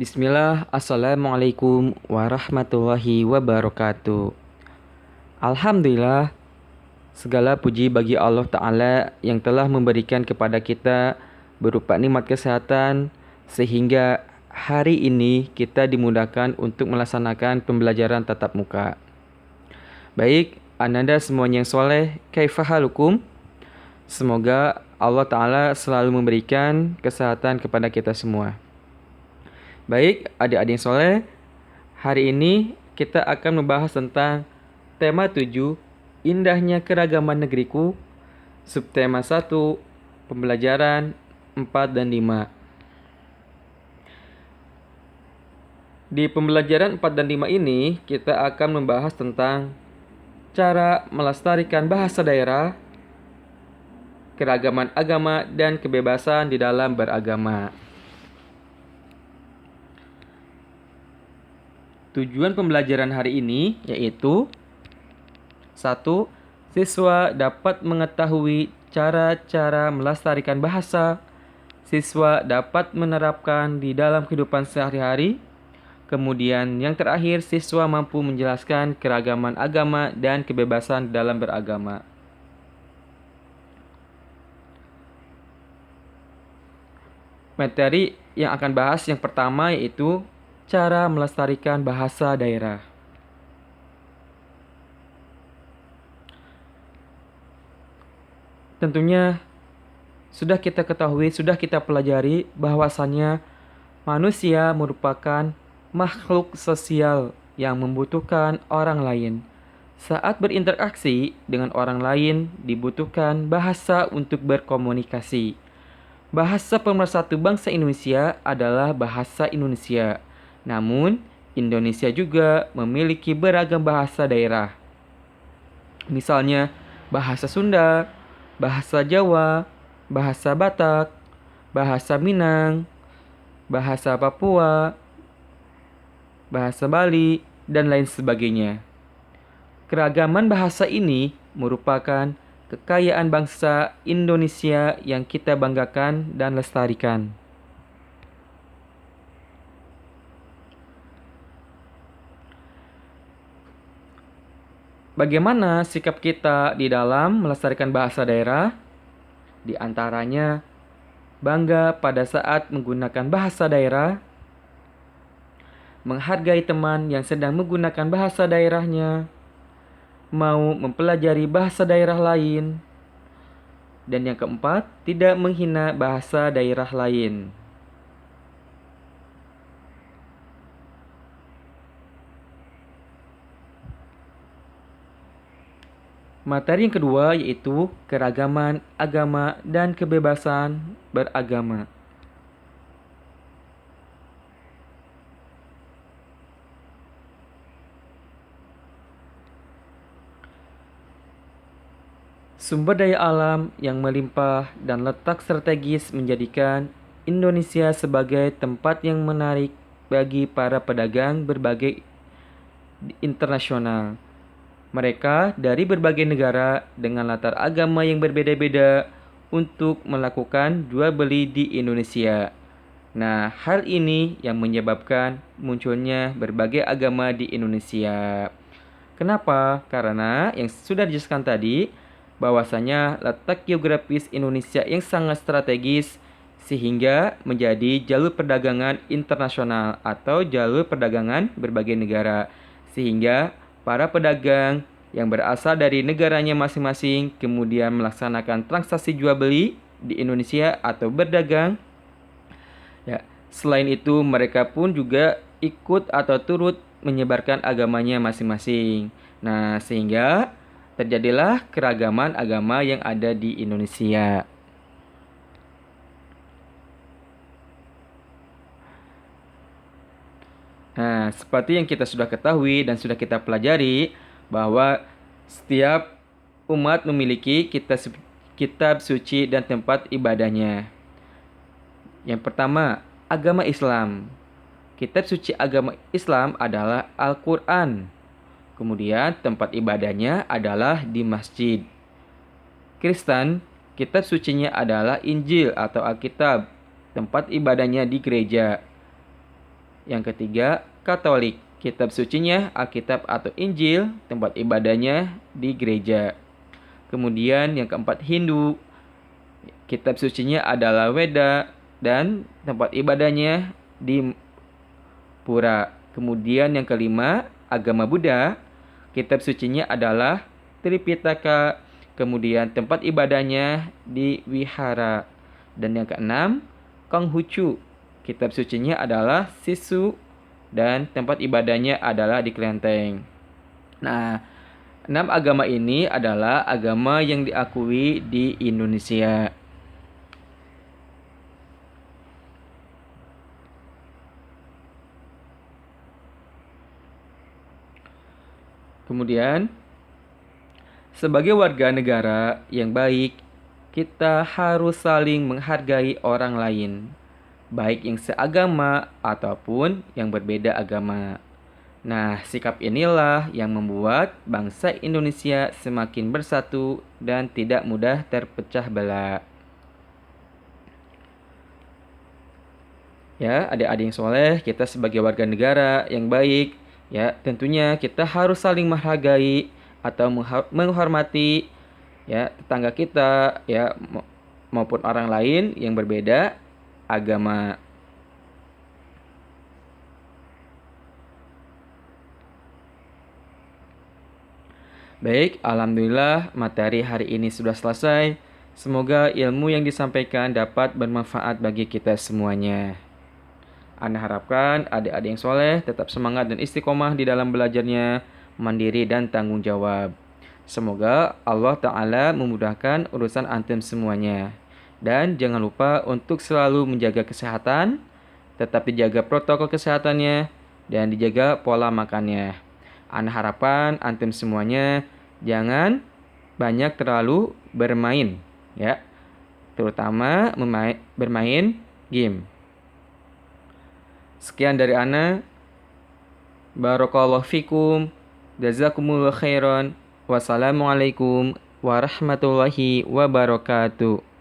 Bismillah, Assalamualaikum warahmatullahi wabarakatuh. Alhamdulillah, segala puji bagi Allah Ta'ala yang telah memberikan kepada kita berupa nikmat kesehatan, sehingga hari ini kita dimudahkan untuk melaksanakan pembelajaran tatap muka. Baik, ananda semuanya yang soleh, kaifahalukum? Semoga Allah Ta'ala selalu memberikan kesehatan kepada kita semua. Baik, adik-adik yang soleh, hari ini kita akan membahas tentang tema 7, Indahnya Keragaman Negeriku, subtema 1, pembelajaran 4 dan 5. Di pembelajaran 4 dan 5 ini, kita akan membahas tentang cara melestarikan bahasa daerah, keragaman agama, dan kebebasan di dalam beragama. Tujuan pembelajaran hari ini yaitu 1. Siswa dapat mengetahui cara-cara melestarikan bahasa. Siswa dapat menerapkan di dalam kehidupan sehari-hari. Kemudian yang terakhir, siswa mampu menjelaskan keragaman agama dan kebebasan dalam beragama. Materi yang akan bahas yang pertama yaitu cara melestarikan bahasa daerah. Tentunya sudah kita ketahui, sudah kita pelajari bahwasannya manusia merupakan makhluk sosial yang membutuhkan orang lain. Saat berinteraksi dengan orang lain, dibutuhkan bahasa untuk berkomunikasi. Bahasa pemersatu bangsa Indonesia adalah bahasa Indonesia. Namun, Indonesia juga memiliki beragam bahasa daerah. Misalnya, bahasa Sunda, bahasa Jawa, bahasa Batak, bahasa Minang, bahasa Papua, bahasa Bali, dan lain sebagainya. Keragaman bahasa ini merupakan kekayaan bangsa Indonesia yang kita banggakan dan lestarikan. Bagaimana sikap kita di dalam melestarikan bahasa daerah? Di antaranya, bangga pada saat menggunakan bahasa daerah, menghargai teman yang sedang menggunakan bahasa daerahnya, mau mempelajari bahasa daerah lain, dan yang keempat, tidak menghina bahasa daerah lain. Materi yang kedua yaitu keragaman agama dan kebebasan beragama. Sumber daya alam yang melimpah dan letak strategis menjadikan Indonesia sebagai tempat yang menarik bagi para pedagang berbagai internasional. Mereka dari berbagai negara dengan latar agama yang berbeda-beda untuk melakukan jual beli di Indonesia. Nah, hal ini yang menyebabkan munculnya berbagai agama di Indonesia. Kenapa? Karena yang sudah dijelaskan tadi, bahwasanya letak geografis Indonesia yang sangat strategis sehingga menjadi jalur perdagangan internasional atau jalur perdagangan berbagai negara. Sehingga para pedagang yang berasal dari negaranya masing-masing kemudian melaksanakan transaksi jual beli di Indonesia atau berdagang. Ya, selain itu mereka pun juga ikut atau turut menyebarkan agamanya masing-masing. Nah, sehingga terjadilah keragaman agama yang ada di Indonesia. Nah, seperti yang kita sudah ketahui dan sudah kita pelajari bahwa setiap umat memiliki kitab suci dan tempat ibadahnya. Yang pertama, agama Islam. Kitab suci agama Islam adalah Al-Quran. Kemudian tempat ibadahnya adalah di masjid. Kristen, kitab sucinya adalah Injil atau Alkitab. tempat ibadahnya di gereja. Yang ketiga, Katolik, kitab sucinya Alkitab atau Injil, tempat ibadahnya di gereja. Kemudian yang keempat, Hindu, kitab sucinya adalah Weda dan tempat ibadahnya di pura. Kemudian yang kelima, agama Buddha, kitab sucinya adalah Tripitaka, kemudian tempat ibadahnya di wihara. Dan yang keenam, Konghucu, kitab sucinya adalah Sisu dan tempat ibadahnya adalah di kelenteng. Nah, 6 agama ini adalah agama yang diakui di Indonesia. Kemudian, sebagai warga negara yang baik, kita harus saling menghargai orang lain, baik yang seagama ataupun yang berbeda agama. Nah, sikap inilah yang membuat bangsa Indonesia semakin bersatu dan tidak mudah terpecah belah. Ya, adik-adik yang soleh, kita sebagai warga negara yang baik, ya, tentunya kita harus saling menghargai atau menghormati ya tetangga kita, ya, maupun orang lain yang berbeda agama. Baik, alhamdulillah materi hari ini sudah selesai. Semoga ilmu yang disampaikan dapat bermanfaat bagi kita semuanya. Anda harapkan adik-adik yang soleh tetap semangat dan istiqomah di dalam belajarnya, mandiri dan tanggung jawab. Semoga Allah Ta'ala memudahkan urusan antum semuanya. Dan jangan lupa untuk selalu menjaga kesehatan, tetap dijaga protokol kesehatannya, dan dijaga pola makannya. Anda harapkan antum semuanya jangan banyak terlalu bermain, ya, terutama bermain game. Sekian dari Ana. Barakallahu fikum. Jazakumullah khairan. Wassalamualaikum warahmatullahi wabarakatuh.